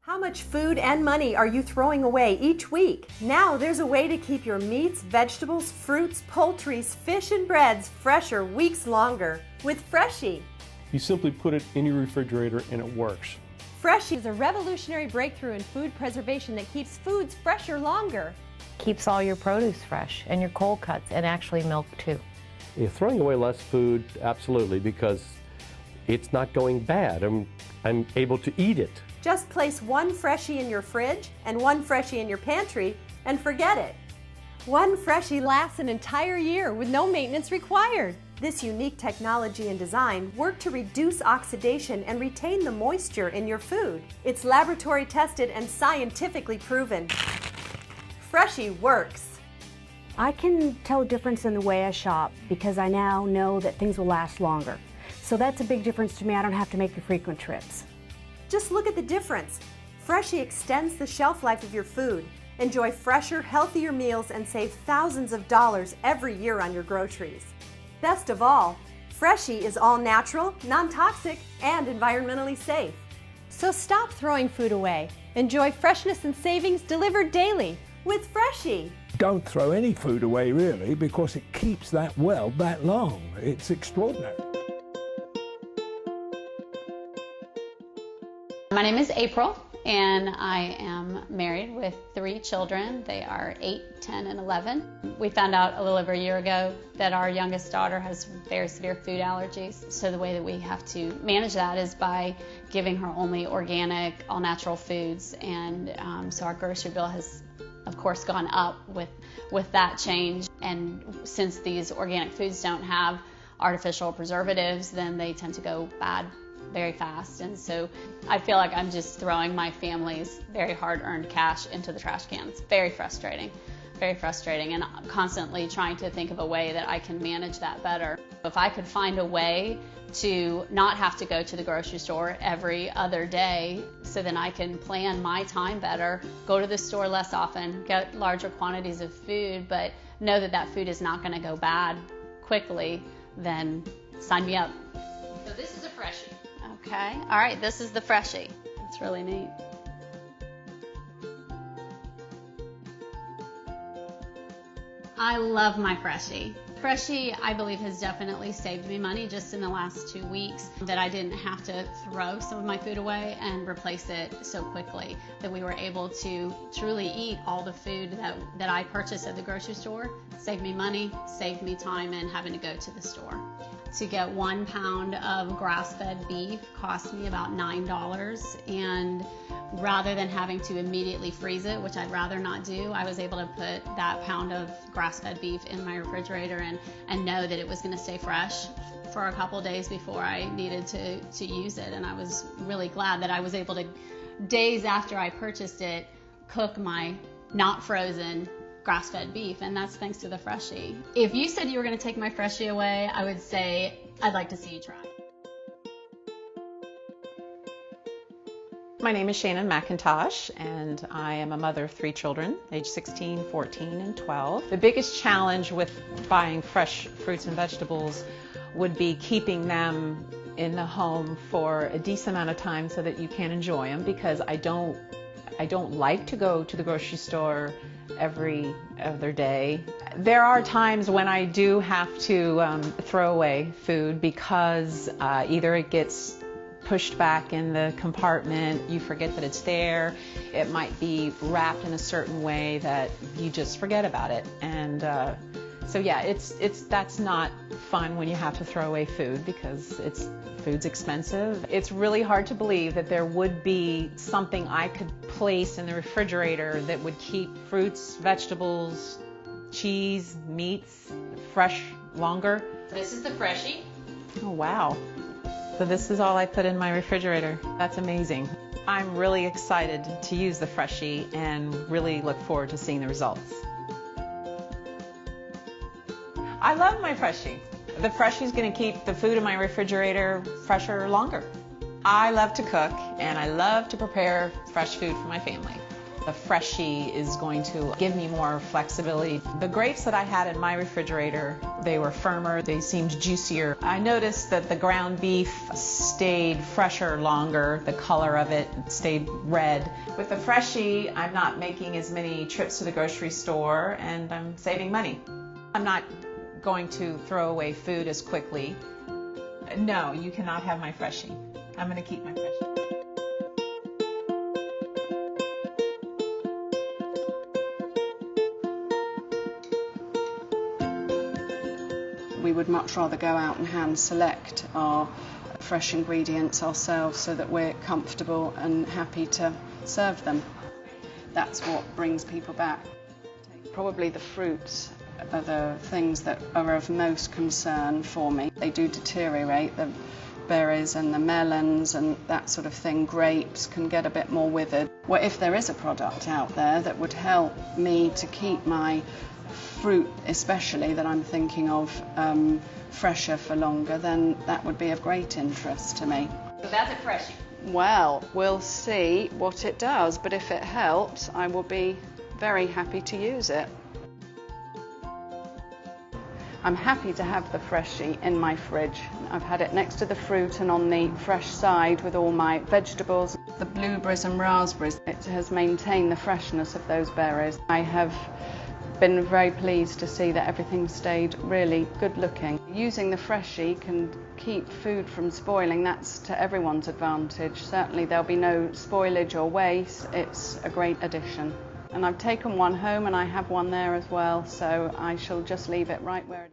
How much food and money are you throwing away each week? Now there's a way to keep your meats, vegetables, fruits, poultries, fish, and breads fresher weeks longer with Freshy. You simply put it in your refrigerator and it works. Freshy is a revolutionary breakthrough in food preservation that keeps foods fresher longer. Keeps all your produce fresh and your cold cuts and actually milk too. You're throwing away less food, absolutely, because it's not going bad. I'm able to eat it. Just place one Freshy in your fridge and one Freshy in your pantry and forget it. One Freshy lasts an entire year with no maintenance required. This unique technology and design work to reduce oxidation and retain the moisture in your food. It's laboratory tested and scientifically proven. Freshy works. I can tell a difference in the way I shop because I now know that things will last longer. So that's a big difference to me. I don't have to make the frequent trips. Just look at the difference. Freshy extends the shelf life of your food. Enjoy fresher, healthier meals and save thousands of dollars every year on your groceries. Best of all, Freshy is all natural, non-toxic, and environmentally safe. So stop throwing food away. Enjoy freshness and savings delivered daily with Freshy. Don't throw any food away really, because it keeps that well that long. It's extraordinary. My name is April, and I am married with 3 children. They are 8, 10, and 11. We found out a little over a year ago that our youngest daughter has very severe food allergies. So the way that we have to manage that is by giving her only organic, all-natural foods. And so our grocery bill has, of course, gone up with that change. And since these organic foods don't have artificial preservatives, then they tend to go bad very fast, and so I feel like I'm just throwing my family's very hard-earned cash into the trash cans. Very frustrating, and I'm constantly trying to think of a way that I can manage that better. If I could find a way to not have to go to the grocery store every other day, so then I can plan my time better, go to the store less often, get larger quantities of food, but know that that food is not going to go bad quickly, then sign me up. So this is a Freshy. Okay, all right, this is the Freshy. It's really neat. I love my Freshy. Freshy, I believe, has definitely saved me money just in the last 2 weeks, that I didn't have to throw some of my food away and replace it so quickly, that we were able to truly eat all the food that I purchased at the grocery store. Saved me money, saved me time and having to go to the store. To get 1 pound of grass-fed beef cost me about $9, and rather than having to immediately freeze it, which I'd rather not do, I was able to put that pound of grass-fed beef in my refrigerator and know that it was going to stay fresh for a couple days before I needed to use it. And I was really glad that I was able to, days after I purchased it, cook my not frozen grass-fed beef, and that's thanks to the Freshy. If you said you were going to take my Freshy away, I would say I'd like to see you try. My name is Shannon McIntosh, and I am a mother of 3 children, age 16, 14, and 12. The biggest challenge with buying fresh fruits and vegetables would be keeping them in the home for a decent amount of time so that you can enjoy them, because I don't like to go to the grocery store every other day. There are times when I do have to throw away food because either it gets pushed back in the compartment, you forget that it's there, it might be wrapped in a certain way that you just forget about it. And so yeah, that's not fun when you have to throw away food, because food's expensive. It's really hard to believe that there would be something I could place in the refrigerator that would keep fruits, vegetables, cheese, meats fresh longer. This is the Freshy. Oh wow. So this is all I put in my refrigerator. That's amazing. I'm really excited to use the Freshy and really look forward to seeing the results. I love my Freshy. The Freshy is going to keep the food in my refrigerator fresher longer. I love to cook, and I love to prepare fresh food for my family. The Freshy is going to give me more flexibility. The grapes that I had in my refrigerator, they were firmer, they seemed juicier. I noticed that the ground beef stayed fresher longer, the color of it stayed red. With the Freshy, I'm not making as many trips to the grocery store and I'm saving money. I'm not going to throw away food as quickly. No, you cannot have my Freshy. I'm going to keep my Freshy. We would much rather go out and hand select our fresh ingredients ourselves so that we're comfortable and happy to serve them. That's what brings people back. Probably the fruits are the things that are of most concern for me. They do deteriorate, the berries and the melons and that sort of thing. Grapes can get a bit more withered. Well, if there is a product out there that would help me to keep my fruit, especially that I'm thinking of, fresher for longer, then that would be of great interest to me. So that's a Freshy. Well, we'll see what it does, but if it helps, I will be very happy to use it. I'm happy to have the Freshy in my fridge. I've had it next to the fruit and on the fresh side with all my vegetables. The blueberries and raspberries, it has maintained the freshness of those berries. I have been very pleased to see that everything stayed really good looking. Using the Freshy can keep food from spoiling. That's to everyone's advantage. Certainly there'll be no spoilage or waste. It's a great addition. And I've taken one home and I have one there as well, so I shall just leave it right where it is.